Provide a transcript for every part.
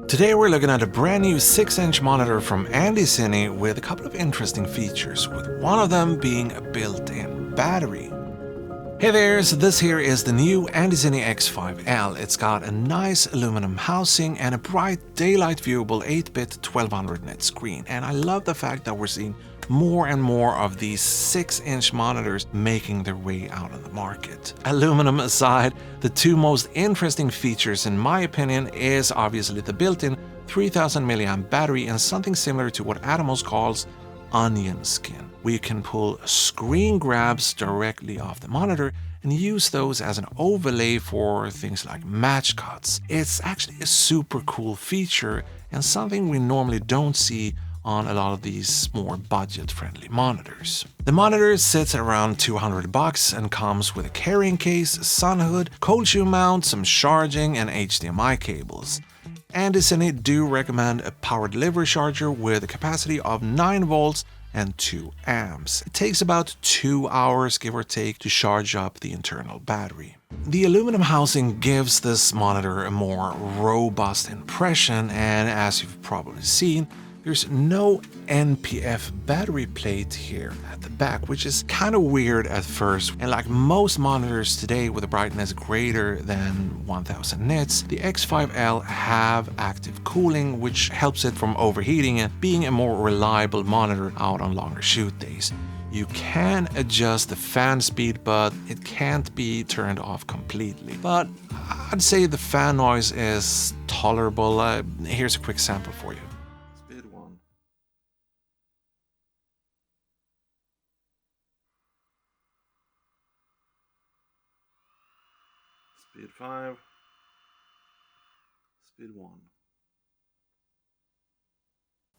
Today we're looking at a brand new 6-inch monitor from AndyCine with a couple of interesting features, with one of them being a built-in battery. Hey there, so this here is the new AndyCine X5L. It's got a nice aluminum housing and a bright daylight viewable 8-bit 1200 nit screen. And I love the fact that we're seeing more and more of these 6-inch monitors making their way out on the market. Aluminum aside, the two most interesting features in my opinion is obviously the built-in 3000 mAh battery and something similar to what Atomos calls onion skin, where you can pull screen grabs directly off the monitor and use those as an overlay for things like match cuts. It's actually a super cool feature and something we normally don't see on a lot of these more budget-friendly monitors. The monitor sits at around $200 and comes with a carrying case, a sun hood, cold shoe mount, some charging and HDMI cables. AndyCine do recommend a power delivery charger with a capacity of 9 volts and 2 amps. It takes about 2 hours, give or take, to charge up the internal battery. The aluminum housing gives this monitor a more robust impression, and as you've probably seen, there's no NPF battery plate here at the back, which is kind of weird at first. And like most monitors today with a brightness greater than 1000 nits, the X5L have active cooling, which helps it from overheating and being a more reliable monitor out on longer shoot days. You can adjust the fan speed, but it can't be turned off completely. But I'd say the fan noise is tolerable. Here's a quick sample for you. Speed 5, speed 1.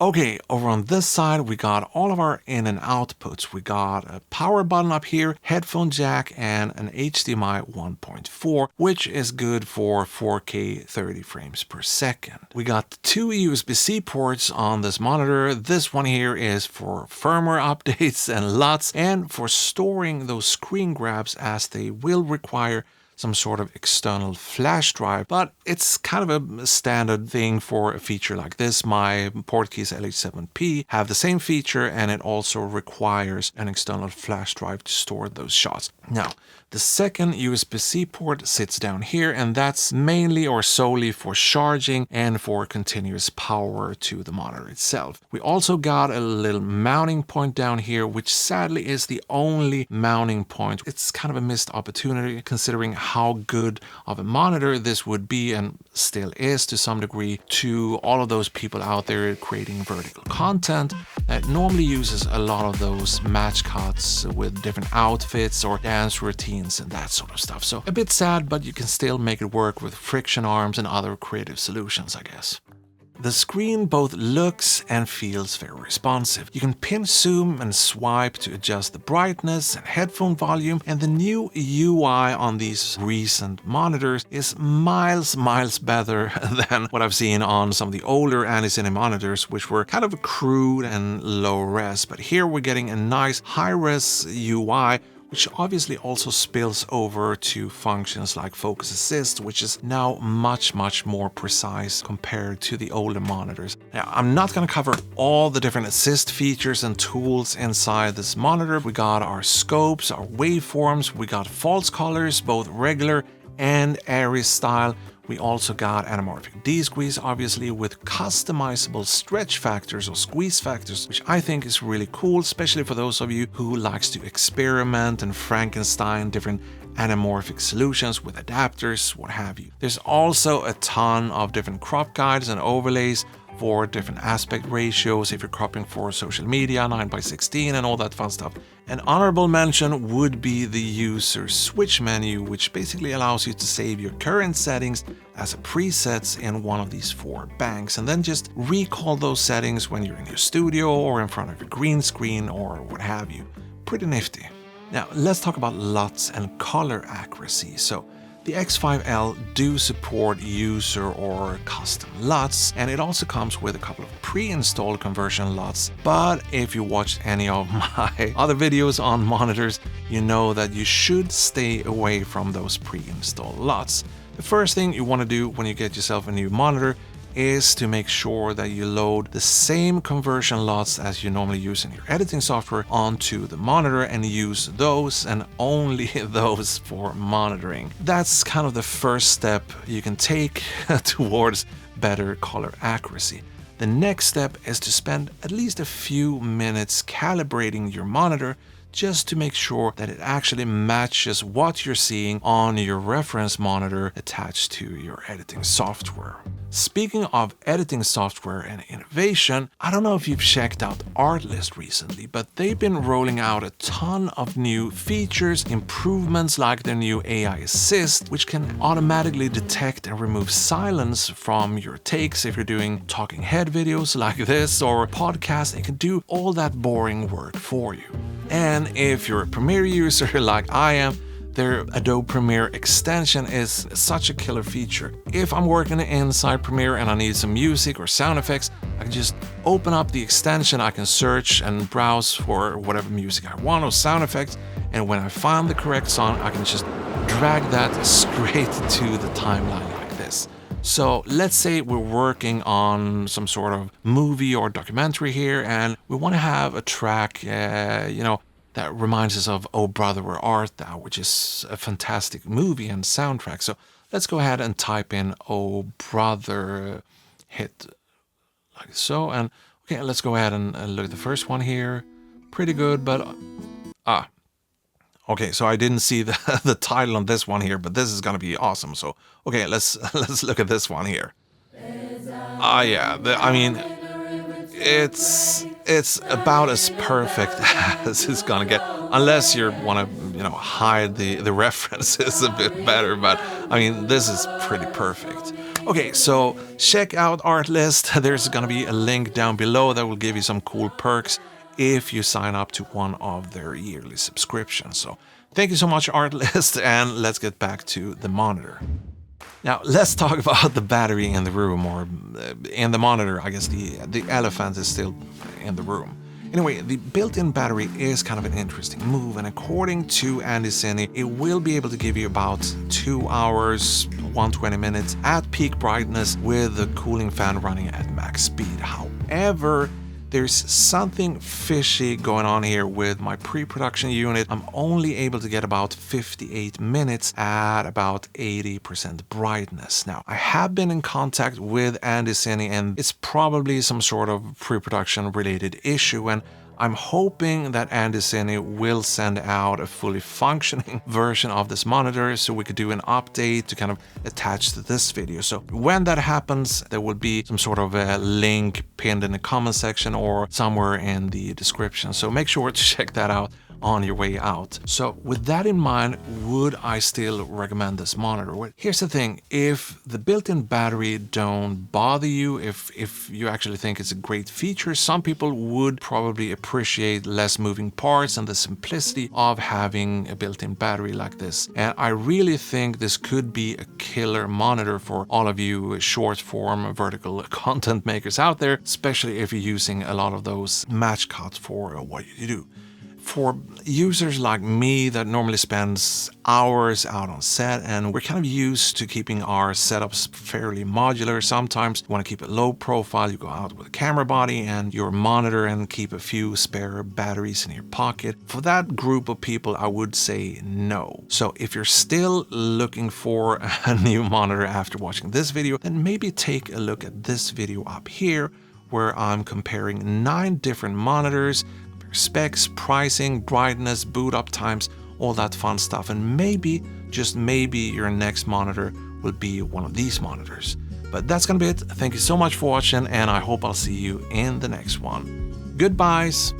Okay, over on this side we got all of our in and outputs. We got a power button up here, headphone jack, and an HDMI 1.4, which is good for 4K 30 frames per second. We got 2 USB-C ports on this monitor. This one here is for firmware updates and LUTs, and for storing those screen grabs, as they will require some sort of external flash drive, but it's kind of a standard thing for a feature like this. My Portkeys LH7P have the same feature, and it also requires an external flash drive to store those shots. Now, the second USB-C port sits down here, and that's mainly or solely for charging and for continuous power to the monitor itself. We also got a little mounting point down here, which sadly is the only mounting point. It's kind of a missed opportunity considering how good of a monitor this would be, and still is to some degree, to all of those people out there creating vertical content that normally uses a lot of those match cuts with different outfits or dance routines and that sort of stuff. So a bit sad, but you can still make it work with friction arms and other creative solutions, I guess. The screen both looks and feels very responsive. You can pinch zoom and swipe to adjust the brightness and headphone volume, and the new UI on these recent monitors is miles better than what I've seen on some of the older AndyCine monitors, which were kind of crude and low res. But here we're getting a nice high res UI, which obviously also spills over to functions like focus assist, which is now much more precise compared to the older monitors. Now, I'm not going to cover all the different assist features and tools inside this monitor. We got our scopes, our waveforms, we got false colors, both regular and airy style. We also got anamorphic D-squeeze, obviously, with customizable stretch factors or squeeze factors, which I think is really cool, especially for those of you who likes to experiment and Frankenstein different anamorphic solutions with adapters, what have you. There's also a ton of different crop guides and overlays for different aspect ratios if you're cropping for social media, 9:16 and all that fun stuff. An honorable mention would be the user switch menu, which basically allows you to save your current settings as presets in one of these 4 banks, and then just recall those settings when you're in your studio or in front of your green screen or what have you. Pretty nifty. Now let's talk about LUTs and color accuracy. So the X5L do support user or custom LUTs, and it also comes with a couple of pre-installed conversion LUTs. But if you watched any of my other videos on monitors, you know that you should stay away from those pre-installed LUTs. The first thing you want to do when you get yourself a new monitor is to make sure that you load the same conversion lots as you normally use in your editing software onto the monitor and use those and only those for monitoring. That's kind of the first step you can take towards better color accuracy. The next step is to spend at least a few minutes calibrating your monitor just to make sure that it actually matches what you're seeing on your reference monitor attached to your editing software. Speaking of editing software and innovation, I don't know if you've checked out Artlist recently, but they've been rolling out a ton of new features, improvements like their new AI Assist, which can automatically detect and remove silence from your takes if you're doing talking head videos like this or podcasts. It can do all that boring work for you. And if you're a Premiere user like I am, their Adobe Premiere extension is such a killer feature. If I'm working inside Premiere and I need some music or sound effects, I can just open up the extension, I can search and browse for whatever music I want or sound effects, and when I find the correct song, I can just drag that straight to the timeline like this. So let's say we're working on some sort of movie or documentary here, and we want to have a track, that reminds us of Oh Brother, Where Art Thou, which is a fantastic movie and soundtrack. So let's go ahead and type in Oh Brother, hit like so, and okay, let's go ahead and look at the first one here. Pretty good, but okay, so I didn't see the title on this one here, but this is gonna be awesome. So okay, let's look at this one here. Yeah, it's about as perfect as it's gonna get, unless you want to hide the references a bit better, but I mean, this is pretty perfect. Okay, so check out Artlist. There's gonna be a link down below that will give you some cool perks if you sign up to one of their yearly subscriptions. So thank you so much, Artlist, and let's get back to the monitor. Now, let's talk about the battery in the room, or in the monitor. I guess the elephant is still in the room. Anyway, the built-in battery is kind of an interesting move, and according to AndyCine, it will be able to give you about 2 hours, 120 minutes at peak brightness with the cooling fan running at max speed. However, there's something fishy going on here with my pre-production unit. I'm only able to get about 58 minutes at about 80% brightness. Now, I have been in contact with AndyCine, and it's probably some sort of pre-production related issue, and I'm hoping that AndyCine will send out a fully functioning version of this monitor so we could do an update to kind of attach to this video. So when that happens, there will be some sort of a link pinned in the comment section or somewhere in the description. So make sure to check that out on your way out. So with that in mind, would I still recommend this monitor? Well, here's the thing. If the built-in battery don't bother you, if you actually think it's a great feature, some people would probably appreciate less moving parts and the simplicity of having a built-in battery like this. And I really think this could be a killer monitor for all of you short-form vertical content makers out there, especially if you're using a lot of those match cuts for what you do. For users like me that normally spends hours out on set, and we're kind of used to keeping our setups fairly modular. Sometimes you want to keep it low profile, you go out with a camera body and your monitor and keep a few spare batteries in your pocket. For that group of people, I would say no. So if you're still looking for a new monitor after watching this video, then maybe take a look at this video up here where I'm comparing 9 different monitors, specs, pricing, brightness, boot up times, all that fun stuff, and maybe, just maybe, your next monitor will be one of these monitors. But that's gonna be it. Thank you so much for watching, and I hope I'll see you in the next one. Goodbyes.